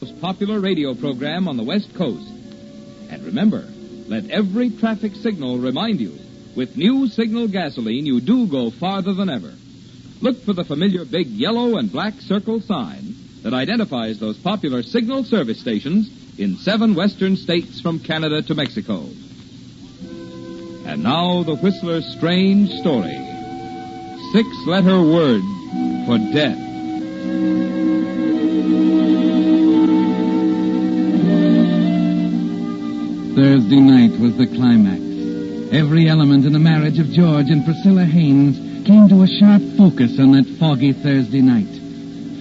most popular radio program on the West Coast. And remember, let every traffic signal remind you, with new Signal gasoline, you do go farther than ever. Look for the familiar big yellow and black circle sign that identifies those popular Signal service stations in 7 western states from Canada to Mexico. And now the Whistler's strange story. 6-letter word for death. Thursday night was the climax. Every element in the marriage of George and Priscilla Haynes came to a sharp focus on that foggy Thursday night.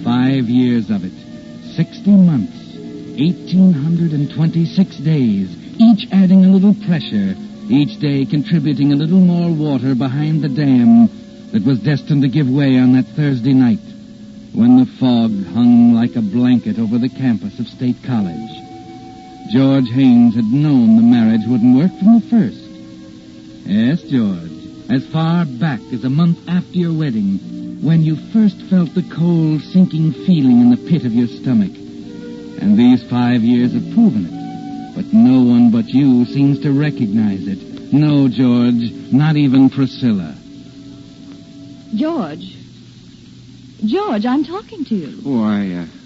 5 years of it. 60 months. 1,826 days, each adding a little pressure, each day contributing a little more water behind the dam that was destined to give way on that Thursday night when the fog hung like a blanket over the campus of State College. George Haynes had known the marriage wouldn't work from the first. Yes, George, as far back as a month after your wedding, when you first felt the cold, sinking feeling in the pit of your stomach. And these 5 years have proven it. But no one but you seems to recognize it. No, George, not even Priscilla. George, I'm talking to you. Oh,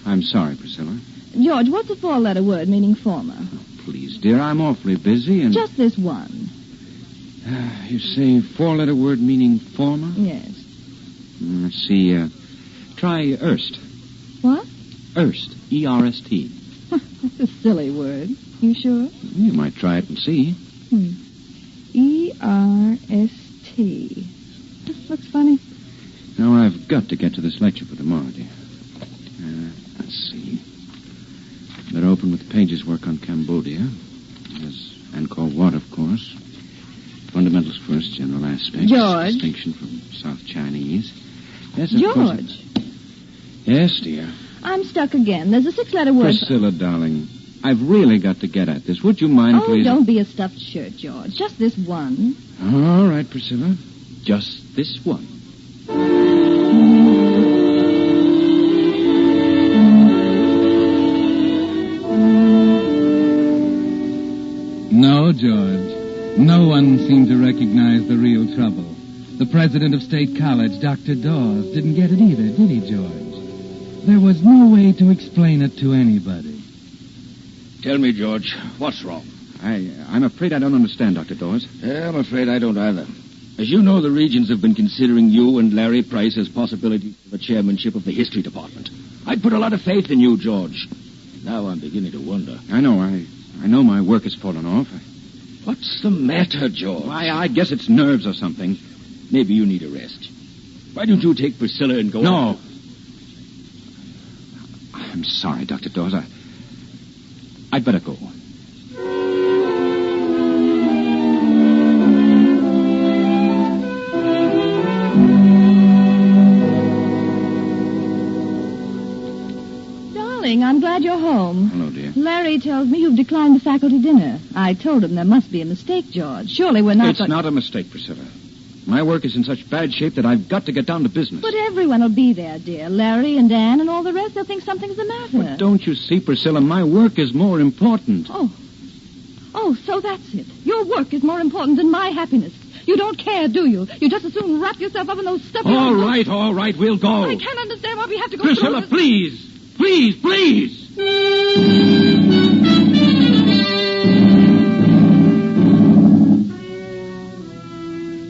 I'm sorry, Priscilla. George, what's a 4-letter word meaning former? Oh, please, dear, I'm awfully busy and... Just this one. You say 4-letter word meaning former? Yes. Let's see, try erst. What? Erst, E-R-S-T. That's a silly word. You sure? You might try it and see. E-R-S-T. This looks funny. Now, I've got to get to this lecture for tomorrow, dear. Let's see. Better open with Page's work on Cambodia. There's Angkor Wat, of course. Fundamentals first, general aspects. George. Distinction from South Chinese. Yes, of George. course. Yes, dear. I'm stuck again. There's a 6-letter word. Priscilla, darling, I've really got to get at this. Would you mind, please? Oh, don't be a stuffed shirt, George. Just this one. All right, Priscilla. Just this one. No, George. No one seemed to recognize the real trouble. The president of State College, Dr. Dawes, didn't get it either, did he, George? There was no way to explain it to anybody. Tell me, George, what's wrong? I'm afraid I don't understand, Dr. Dawes. Yeah, I'm afraid I don't either. As you know, the Regents have been considering you and Larry Price as possibilities for the chairmanship of the history department. I'd put a lot of faith in you, George. Now I'm beginning to wonder. I know my work has fallen off. What's the matter, George? I guess it's nerves or something. Maybe you need a rest. Why don't you take Priscilla and go No. on? I'm sorry, Dr. Dawes. I'd better go. Darling, I'm glad you're home. Hello, dear. Larry tells me you've declined the faculty dinner. I told him there must be a mistake, George. Surely we're not... It's not a mistake, Priscilla. My work is in such bad shape that I've got to get down to business. But everyone will be there, dear. Larry and Ann and all the rest. They'll think something's the matter. But don't you see, Priscilla, my work is more important. Oh, so that's it. Your work is more important than my happiness. You don't care, do you? You just as soon wrap yourself up in those stuffy... All right, we'll go. I can't understand why we have to go Priscilla, through this. please.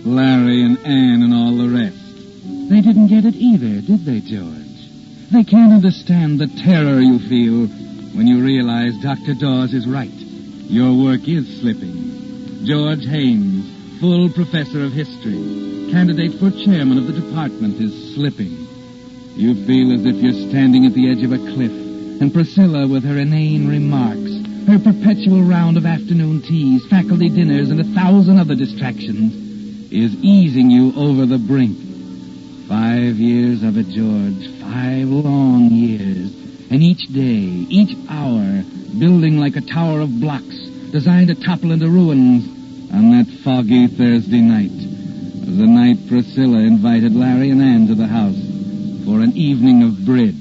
Larry and Ann and all the rest. They didn't get it either, did they, George? They can't understand the terror you feel when you realize Dr. Dawes is right. Your work is slipping. George Haynes, full professor of history, candidate for chairman of the department, is slipping. You feel as if you're standing at the edge of a cliff, and Priscilla, with her inane remarks, her perpetual round of afternoon teas, faculty dinners, and 1,000 other distractions, is easing you over the brink. 5 years of it, George. 5 long years. And each day, each hour, building like a tower of blocks, designed to topple into ruins on that foggy Thursday night. The night Priscilla invited Larry and Ann to the house for an evening of bridge.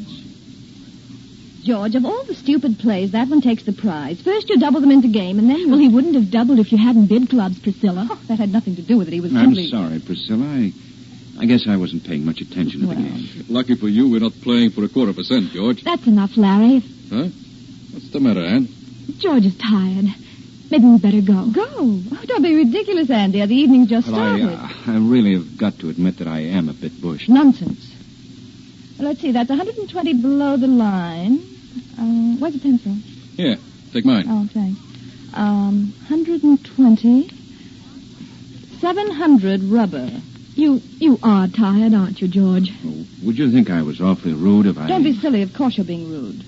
George, of all the stupid plays, that one takes the prize. First you double them into game, and then you... Well, he wouldn't have doubled if you hadn't bid clubs, Priscilla. Oh, that had nothing to do with it. He was I'm simply... sorry, Priscilla. I guess I wasn't paying much attention to the game. Lucky for you, we're not playing for 1/4%, George. That's enough, Larry. Huh? What's the matter, Anne? George is tired. Maybe we better go. Go? Oh, don't be ridiculous, Andy. The evening's just started. I really have got to admit that I am a bit bushed. Nonsense. Well, let's see. That's 120 below the line. Where's the pencil? Here, take mine. Oh, thanks. 120. 700 rubber. You are tired, aren't you, George? Oh, would you think I was awfully rude if I... Don't be silly. Of course you're being rude.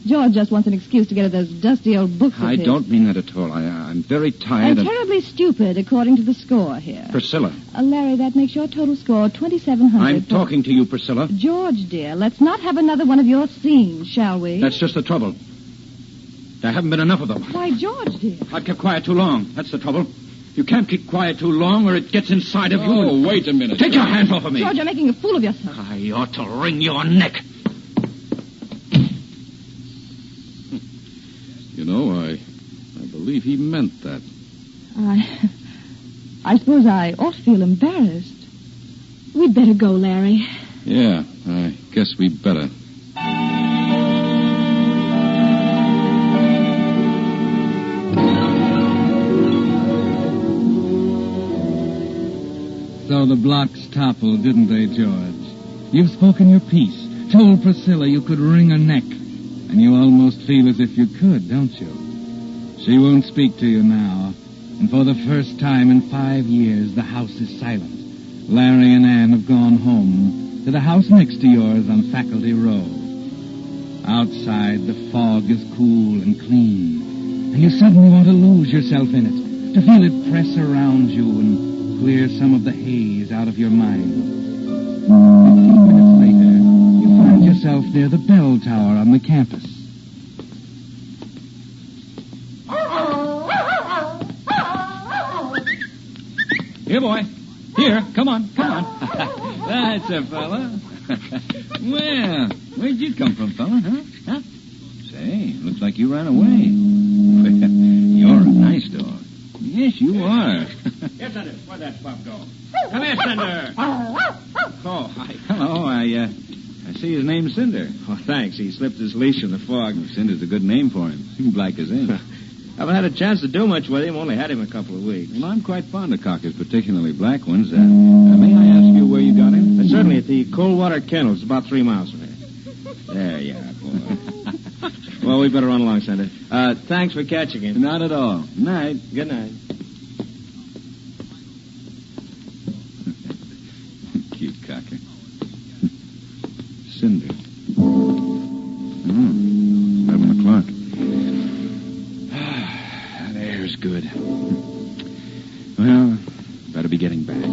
George just wants an excuse to get at those dusty old books of I his. don't mean that at all. I'm very tired And terribly stupid, according to the score here. Priscilla. Larry, that makes your total score 2,700. I'm talking to you, Priscilla. George, dear, let's not have another one of your scenes, shall we? That's just the trouble. There haven't been enough of them. Why, George, dear. I've kept quiet too long. That's the trouble. You can't keep quiet too long or it gets inside of you. Oh, wait a minute. Take your hands off of me. George, you're making a fool of yourself. I ought to wring your neck. You know, I believe he meant that. I suppose I ought to feel embarrassed. We'd better go, Larry. Yeah, I guess we better. So the blocks toppled, didn't they, George? You've spoken your piece, told Priscilla you could wring her neck, and you almost feel as if you could, don't you? She won't speak to you now, and for the first time in 5 years, the house is silent. Larry and Anne have gone home to the house next to yours on Faculty Row. Outside, the fog is cool and clean, and you suddenly want to lose yourself in it, to feel it press around you and clear some of the haze out of your mind. 15 minutes later, you find yourself near the bell tower on the campus. Here, boy. Here, come on. That's a fella. Well, where'd you come from, fella, huh? Say, looks like you ran away. You're a nice dog. Yes, you are. Here, Senator. Where'd that pup go? Come here, Senator. Oh, hi. Hello. I see his name's Cinder. Oh, thanks. He slipped his leash in the fog. Cinder's a good name for him. Black as ink. Haven't had a chance to do much with him. Only had him a couple of weeks. Well, I'm quite fond of cockers, particularly black ones. May I ask you where you got him? Certainly at the Coldwater Kennels, about 3 miles from here. There you are, boy. Well, we better run along, Senator. Thanks for catching him. Not at all. Night. Good night. Cute cocker. Cinder. 11 o'clock. That air's good. Well, better be getting back.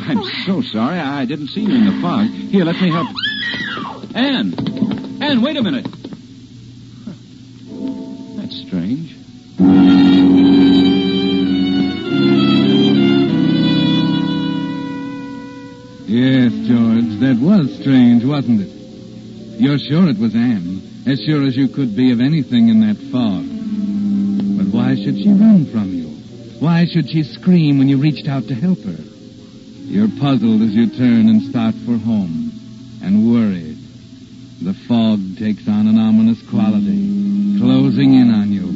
I'm so sorry. I didn't see you in the fog. Here, let me help. Anne, wait a minute. That's strange. Yes, George, that was strange, wasn't it? You're sure it was Anne, as sure as you could be of anything in that fog. But why should she run from you? Why should she scream when you reached out to help her? You're puzzled as you turn and start for home, and worried. The fog takes on an ominous quality, closing in on you,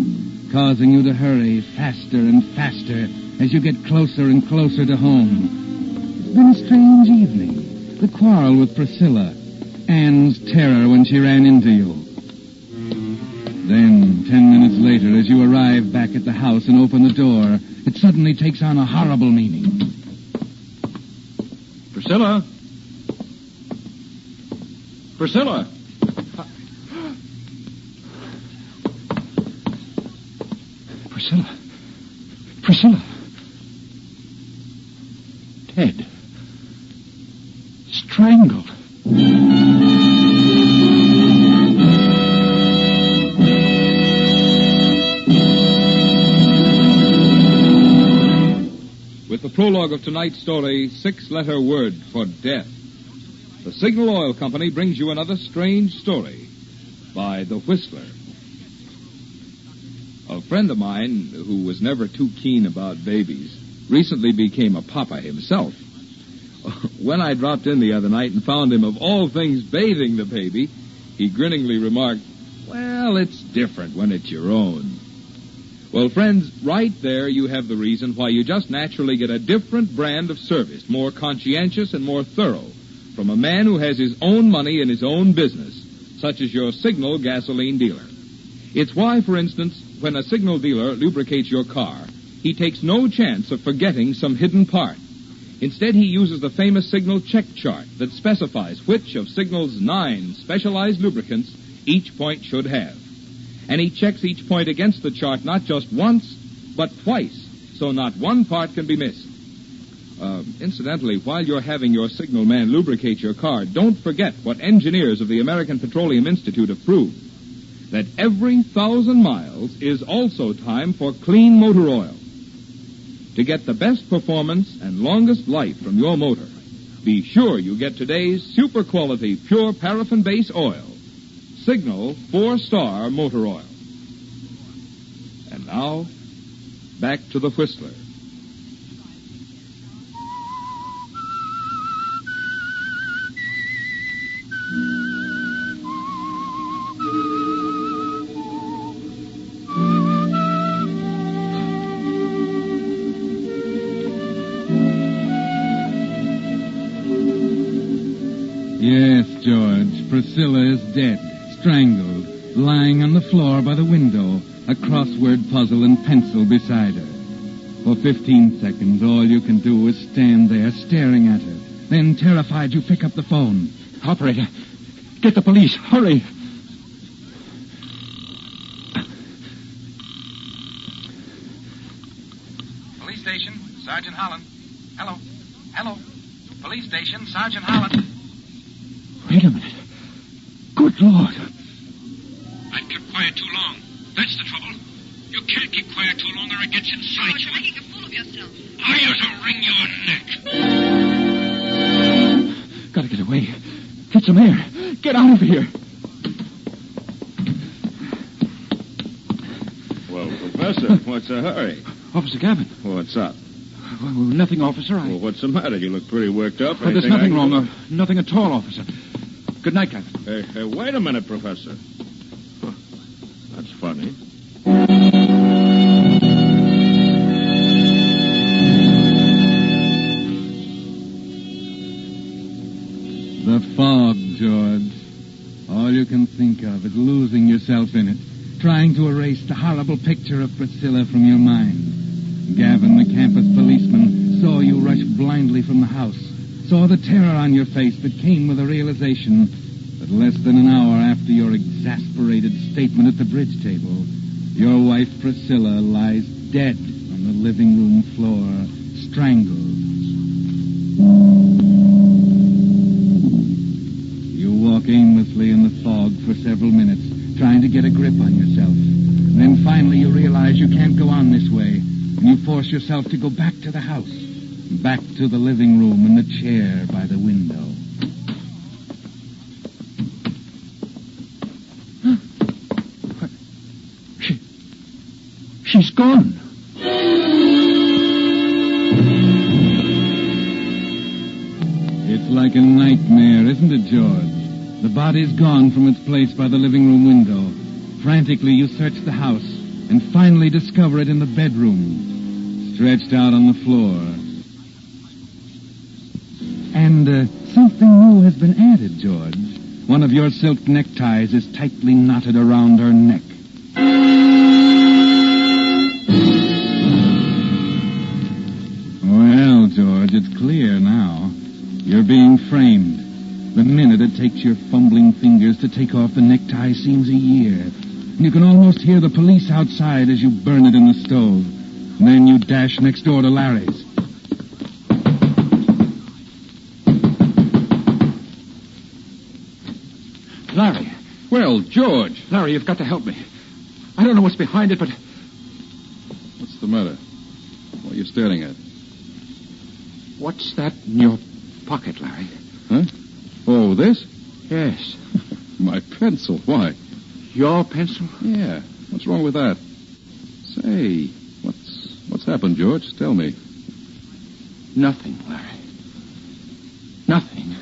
causing you to hurry faster and faster as you get closer and closer to home. It's been a strange evening. The quarrel with Priscilla, Anne's terror when she ran into you. Then, 10 minutes later, as you arrive back at the house and open the door, it suddenly takes on a horrible meaning. Priscilla? Priscilla? Priscilla? Priscilla? Dead. Strangled. With the the prologue of tonight's story, 6-letter word for death. The Signal Oil Company brings you another strange story by The Whistler. A friend of mine, who was never too keen about babies, recently became a papa himself. When I dropped in the other night and found him, of all things, bathing the baby, he grinningly remarked, "Well, it's different when it's your own." Well, friends, right there you have the reason why you just naturally get a different brand of service, more conscientious and more thorough, from a man who has his own money and his own business, such as your Signal gasoline dealer. It's why, for instance, when a Signal dealer lubricates your car, he takes no chance of forgetting some hidden part. Instead, he uses the famous Signal check chart that specifies which of Signal's 9 specialized lubricants each point should have. And he checks each point against the chart not just once, but twice, so not one part can be missed. Incidentally, while you're having your Signal man lubricate your car, don't forget what engineers of the American Petroleum Institute have proved, that every 1,000 miles is also time for clean motor oil. To get the best performance and longest life from your motor, be sure you get today's super quality pure paraffin base oil, Signal 4-star motor oil. And now, back to the Whistler. Yes, George, Priscilla is dead, strangled, lying on the floor by the window, a crossword puzzle and pencil beside her. For 15 seconds, all you can do is stand there staring at her. Then, terrified, you pick up the phone. Operator, get the police. Hurry. Police station, Sergeant Holland. Hello. Hello. Police station, Sergeant Holland. Wait a minute. Good Lord. I've kept quiet too long. That's the trouble. You can't keep quiet too long or it gets inside George, you. you're making a fool of yourself. I ought to wring your neck. Gotta get away. Get some air. Get out of here. Well, Professor, what's the hurry? Officer Gavin. What's up? Well, nothing, officer. Well, what's the matter? You look pretty worked up. There's Anything nothing I can wrong. do? Nothing at all, officer. Good night, Gavin. Hey, wait a minute, Professor. Huh, that's funny. The fog, George. All you can think of is losing yourself in it, trying to erase the horrible picture of Priscilla from your mind. Gavin, the campus policeman, saw you rush blindly from the house, saw the terror on your face that came with the realization that less than an hour after your exasperated statement at the bridge table, your wife Priscilla lies dead on the living room floor, strangled. You walk aimlessly in the fog for several minutes, trying to get a grip on yourself. And then finally you realize you can't go on this way, and you force yourself to go back to the house, back to the living room and the chair by the window. She's gone. It's like a nightmare, isn't it, George? The body's gone from its place by the living room window. Frantically, you search the house and finally discover it in the bedroom, stretched out on the floor. And something new has been added, George. One of your silk neckties is tightly knotted around her neck. Well, George, it's clear now. You're being framed. The minute it takes your fumbling fingers to take off the necktie seems a year. You can almost hear the police outside as you burn it in the stove. And then you dash next door to Larry's. Larry. Well, George. Larry, you've got to help me. I don't know what's behind it, but... What's the matter? What are you staring at? What's that in your pocket, Larry? Huh? Oh, this? Yes. My pencil. Why? Your pencil? Yeah. What's wrong with that? Say, what's happened, George? Tell me. Nothing, Larry. Nothing.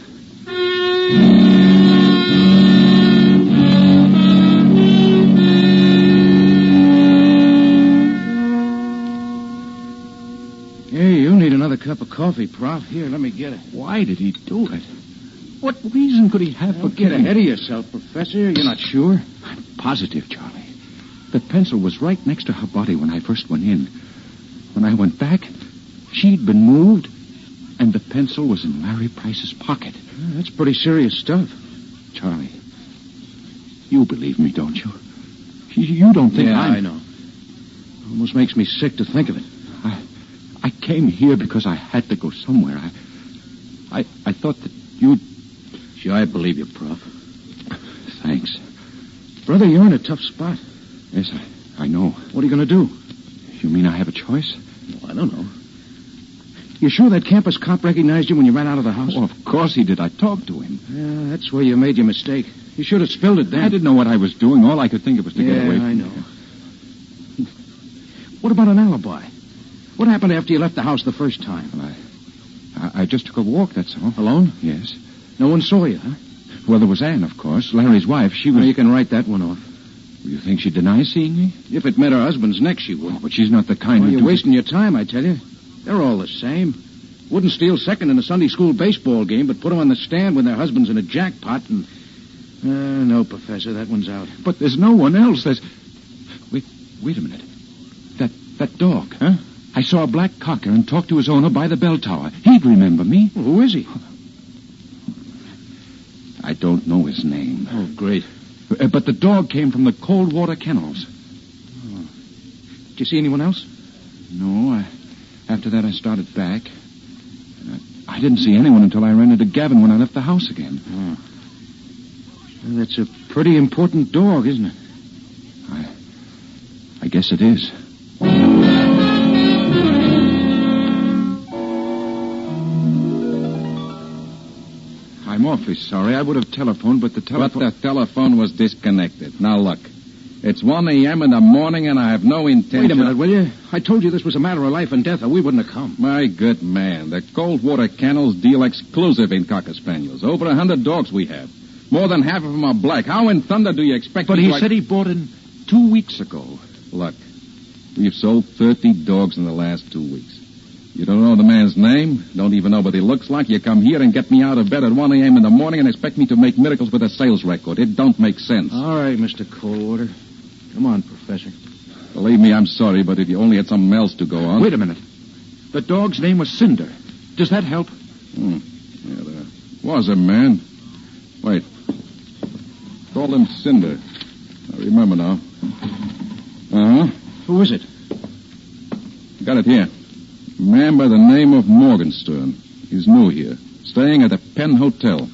Hey, you need another cup of coffee, Prof. Here, let me get it. Why did he do it? What reason could he have for Don't get killing? ahead of yourself, Professor. You're not sure? I'm positive, Charlie. The pencil was right next to her body when I first went in. When I went back, she'd been moved, and the pencil was in Larry Price's pocket. That's pretty serious stuff. Charlie, you believe me, don't you? You don't think I know. Almost makes me sick to think of it. I came here because I had to go somewhere. I thought that you'd... Sure, I believe you, Prof. Thanks. Brother, you're in a tough spot. Yes, I know. What are you going to do? You mean I have a choice? Well, I don't know. You sure that campus cop recognized you when you ran out of the house? Oh, of course he did. I talked to him. Yeah, that's where you made your mistake. You should have spilled it then. I didn't know what I was doing. All I could think of was to get away from I know. What about an alibi? What happened after you left the house the first time? Well, I just took a walk, that's all. Alone? Yes. No one saw you, huh? Well, there was Anne, of course, Larry's wife. She was... Well, you can write that one off. You think she'd deny seeing me? If it met her husband's neck, she would. Oh, but she's not the kind Well, who... you're wasting your time, I tell you. They're all the same. Wouldn't steal second in a Sunday school baseball game, but put them on the stand when their husband's in a jackpot and... no, Professor, that one's out. But there's no one else. There's... Wait a minute. That dog. Huh? I saw a black cocker and talked to his owner by the bell tower. He'd remember me. Well, who is he? I don't know his name. Oh, great. But the dog came from the cold water kennels. Oh. Did you see anyone else? No, after that I started back. I didn't see anyone until I ran into Gavin when I left the house again. Oh. Well, that's a pretty important dog, isn't it? I guess it is. I'm awfully sorry. I would have telephoned, but the telephone... But the telephone was disconnected. Now, look. It's 1 a.m. in the morning, and I have no intention... Wait a minute, will you? I told you this was a matter of life and death, or we wouldn't have come. My good man, the cold water kennels deal exclusive in Cocker Spaniels. Over 100 dogs we have. More than half of them are black. How in thunder do you expect... But he said he bought in 2 weeks ago. Look, we've sold 30 dogs in the last 2 weeks. You don't know the man's name, don't even know what he looks like. You come here and get me out of bed at 1 a.m. in the morning and expect me to make miracles with a sales record. It don't make sense. All right, Mr. Coldwater. Come on, Professor. Believe me, I'm sorry, but if you only had something else to go on... Wait a minute. The dog's name was Cinder. Does that help? Yeah, there was a man. Wait. Call him Cinder. I remember now. Uh-huh. Who is it? Got it here. A man by the name of Morgenstern. He's new here. Staying at the Penn Hotel.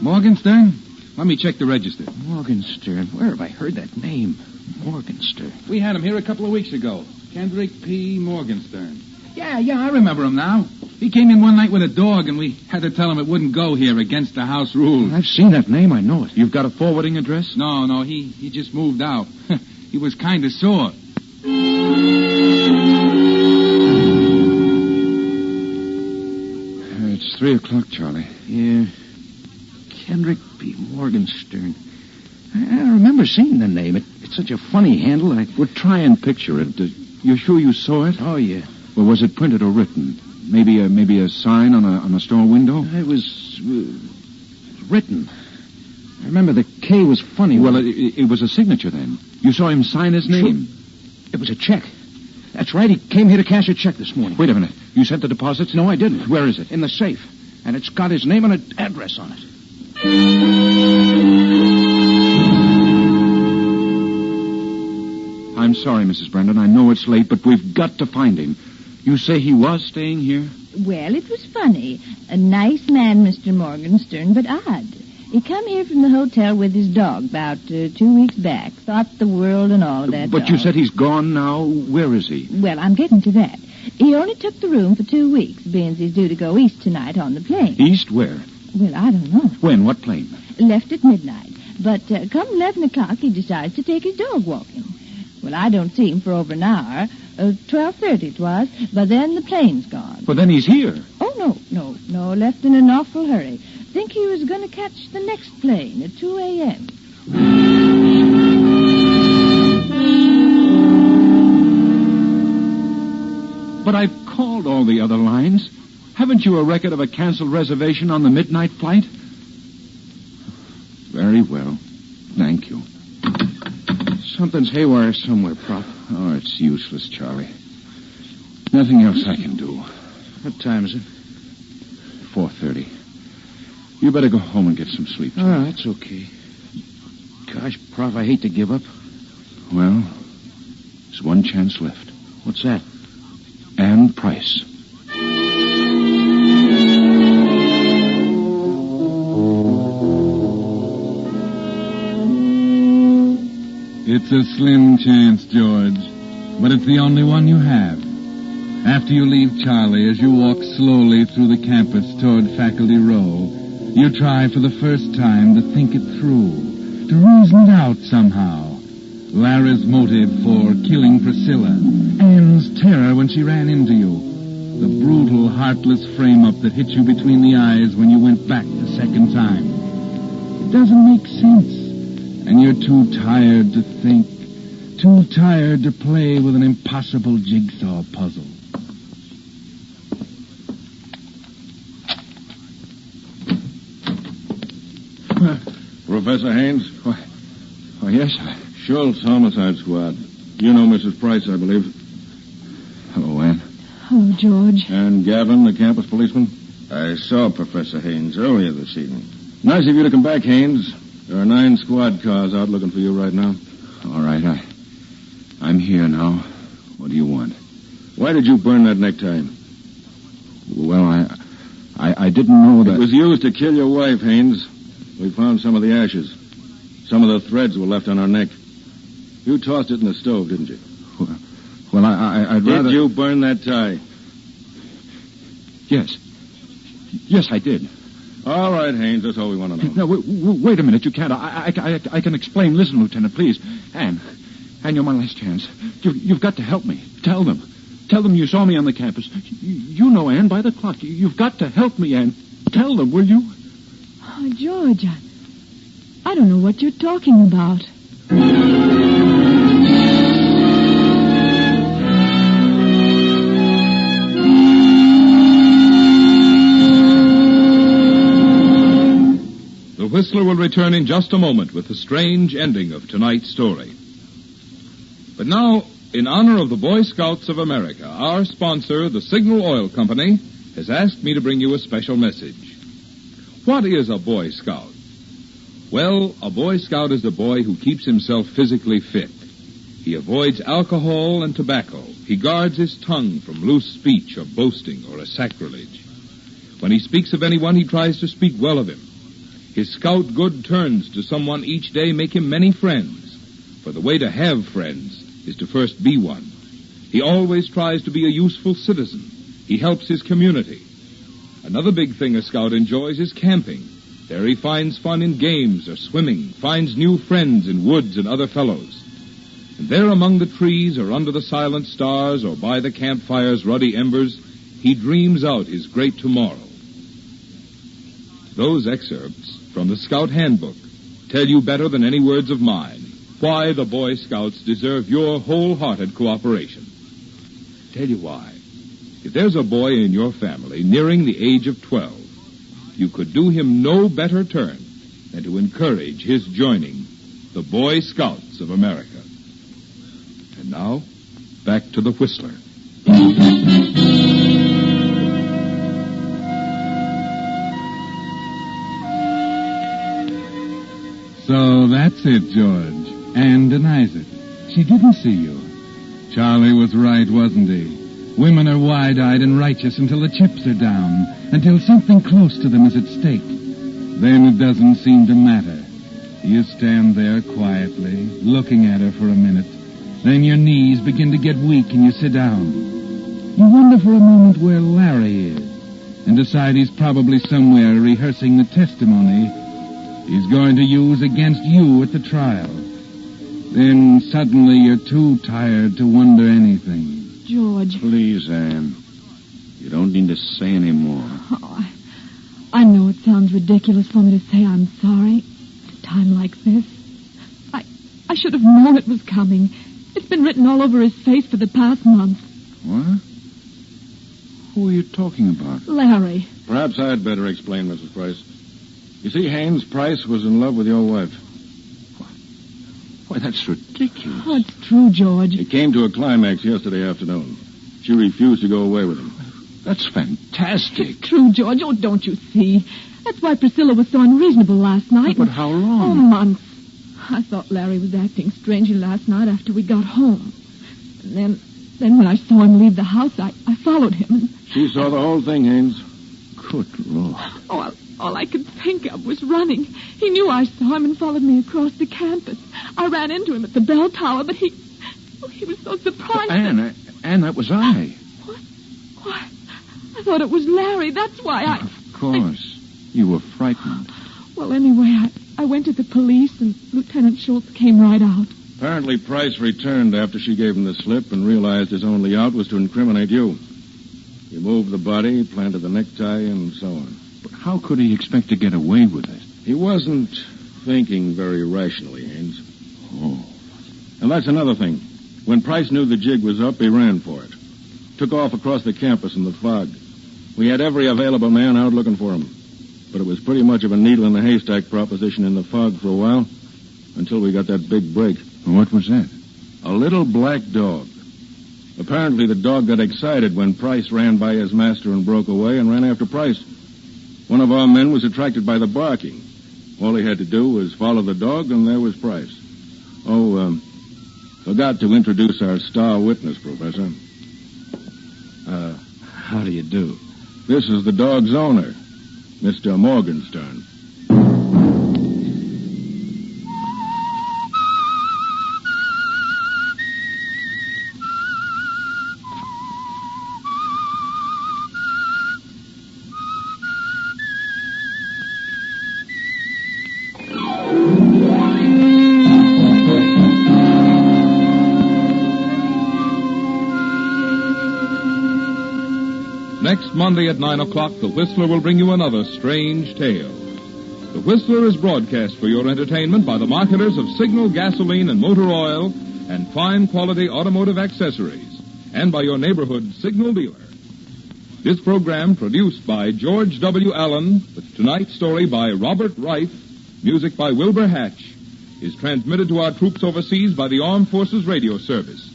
Morgenstern? Let me check the register. Morgenstern. Where have I heard that name? Morgenstern. We had him here a couple of weeks ago. Kendrick P. Morgenstern. Yeah, I remember him now. He came in one night with a dog, and we had to tell him it wouldn't go here against the house rules. I've seen that name. I know it. You've got a forwarding address? No, he just moved out. He was kind of sore. It's 3 o'clock, Charlie. Yeah. Kendrick P. Morgenstern. I remember seeing the name. It's such a funny handle. Well, try and picture it. You sure you saw it? Oh, yeah. Well, was it printed or written? Maybe a sign on a store window? It was written. I remember the K was funny. Well, it was a signature then. You saw him sign his name? It was a check. That's right. He came here to cash a check this morning. Wait a minute. You sent the deposits? No, I didn't. Where is it? In the safe. And it's got his name and an address on it. I'm sorry, Mrs. Brandon. I know it's late, but we've got to find him. You say he was staying here? Well, it was funny. A nice man, Mr. Morgenstern, but odd. He come here from the hotel with his dog about 2 weeks back. Thought the world and all of that But dog. you said he's gone now. Where is he? Well, I'm getting to that. He only took the room for 2 weeks, being he's due to go east tonight on the plane. East where? Well, I don't know. When? What plane? Left at midnight. But come 11 o'clock, he decides to take his dog walking. Well, I don't see him for over an hour. 12:30 it was. But then the plane's gone. Well, then he's here. Oh, no. Left in an awful hurry. Think he was going to catch the next plane at 2 a.m. But I've called all the other lines. Haven't you a record of a canceled reservation on the midnight flight? Very well. Thank you. Something's haywire somewhere, Prop. Oh, it's useless, Charlie. Nothing else I can do. What time is it? 4:30. You better go home and get some sleep. Oh, that's okay. Gosh, Prof, I hate to give up. Well, there's one chance left. What's that? Ann Price. It's a slim chance, George, but it's the only one you have. After you leave Charlie, as you walk slowly through the campus toward Faculty Row, you try for the first time to think it through, to reason it out somehow. Larry's motive for killing Priscilla, Ann's terror when she ran into you, the brutal, heartless frame-up that hit you between the eyes when you went back the second time. It doesn't make sense. And you're too tired to think, too tired to play with an impossible jigsaw puzzle. Professor Haynes? Oh, yes? Schultz, Homicide Squad. You know Mrs. Price, I believe. Hello, Ann. Oh, George. And Gavin, the campus policeman? I saw Professor Haynes earlier this evening. Nice of you to come back, Haynes. There are 9 squad cars out looking for you right now. All right, I'm here now. What do you want? Why did you burn that necktie? Well, I didn't know that... It was used to kill your wife, Haynes. We found some of the ashes. Some of the threads were left on her neck. You tossed it in the stove, didn't you? Well, I'd rather... Did you burn that tie? Yes. Yes, I did. All right, Haynes, that's all we want to know. No, wait a minute. You can't. I can explain. Listen, Lieutenant, please. Ann, you're my last chance. You've got to help me. Tell them you saw me on the campus. You know Ann by the clock. You've got to help me, Ann. Tell them, will you? Oh, George, I don't know what you're talking about. The Whistler will return in just a moment with the strange ending of tonight's story. But now, in honor of the Boy Scouts of America, our sponsor, the Signal Oil Company, has asked me to bring you a special message. What is a Boy Scout? Well, a Boy Scout is a boy who keeps himself physically fit. He avoids alcohol and tobacco. He guards his tongue from loose speech or boasting or a sacrilege. When he speaks of anyone, he tries to speak well of him. His scout good turns to someone each day make him many friends. For the way to have friends is to first be one. He always tries to be a useful citizen. He helps his community. Another big thing a scout enjoys is camping. There he finds fun in games or swimming, finds new friends in woods and other fellows. And there among the trees or under the silent stars or by the campfire's ruddy embers, he dreams out his great tomorrow. Those excerpts from the Scout Handbook tell you better than any words of mine why the Boy Scouts deserve your wholehearted cooperation. Tell you why. If there's a boy in your family nearing the age of 12, you could do him no better turn than to encourage his joining the Boy Scouts of America. And now, back to the Whistler. So that's it, George. Ann denies it. She didn't see you. Charlie was right, wasn't he? Women are wide-eyed and righteous until the chips are down, until something close to them is at stake. Then it doesn't seem to matter. You stand there quietly, looking at her for a minute. Then your knees begin to get weak and you sit down. You wonder for a moment where Larry is, and decide he's probably somewhere rehearsing the testimony he's going to use against you at the trial. Then suddenly you're too tired to wonder anything. George. Please, Anne. You don't need to say any more. Oh, I know it sounds ridiculous for me to say I'm sorry at a time like this. I should have known it was coming. It's been written all over his face for the past month. What? Who are you talking about? Larry. Perhaps I'd better explain, Mrs. Price. You see, Haynes Price was in love with your wife. Why, that's ridiculous. Oh, it's true, George. It came to a climax yesterday afternoon. She refused to go away with him. That's fantastic. It's true, George. Oh, don't you see? That's why Priscilla was so unreasonable last night. But how long? Oh, months. I thought Larry was acting strangely last night after we got home. And then when I saw him leave the house, I followed him. And she saw the whole thing, Haynes. Good Lord. Oh, all I could think of was running. He knew I saw him and followed me across the campus. I ran into him at the bell tower, but he was so surprised. Anne, that was I. What? Why? I thought it was Larry. That's why Of course. You were frightened. Well, anyway, I went to the police, and Lieutenant Schultz came right out. Apparently, Price returned after she gave him the slip and realized his only out was to incriminate you. He moved the body, planted the necktie, and so on. But how could he expect to get away with it? He wasn't thinking very rationally, Haynes. Oh. And that's another thing. When Price knew the jig was up, he ran for it. Took off across the campus in the fog. We had every available man out looking for him. But it was pretty much of a needle in the haystack proposition in the fog for a while, until we got that big break. What was that? A little black dog. Apparently the dog got excited when Price ran by his master and broke away and ran after Price. One of our men was attracted by the barking. All he had to do was follow the dog, and there was Price. Forgot to introduce our star witness, Professor. How do you do? This is the dog's owner, Mr. Morgenstern. Next Monday at 9 o'clock, The Whistler will bring you another strange tale. The Whistler is broadcast for your entertainment by the marketers of Signal gasoline and motor oil and fine quality automotive accessories, and by your neighborhood Signal dealer. This program, produced by George W. Allen, with tonight's story by Robert Reif, music by Wilbur Hatch, is transmitted to our troops overseas by the Armed Forces Radio Service.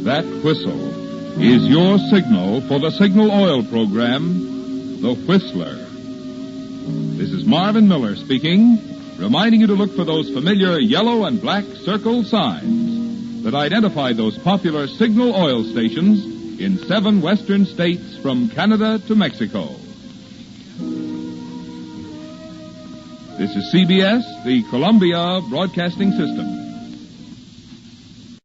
That whistle is your signal for the Signal Oil program, The Whistler. This is Marvin Miller speaking, reminding you to look for those familiar yellow and black circle signs that identify those popular Signal oil stations in 7 western states from Canada to Mexico. This is CBS, the Columbia Broadcasting System.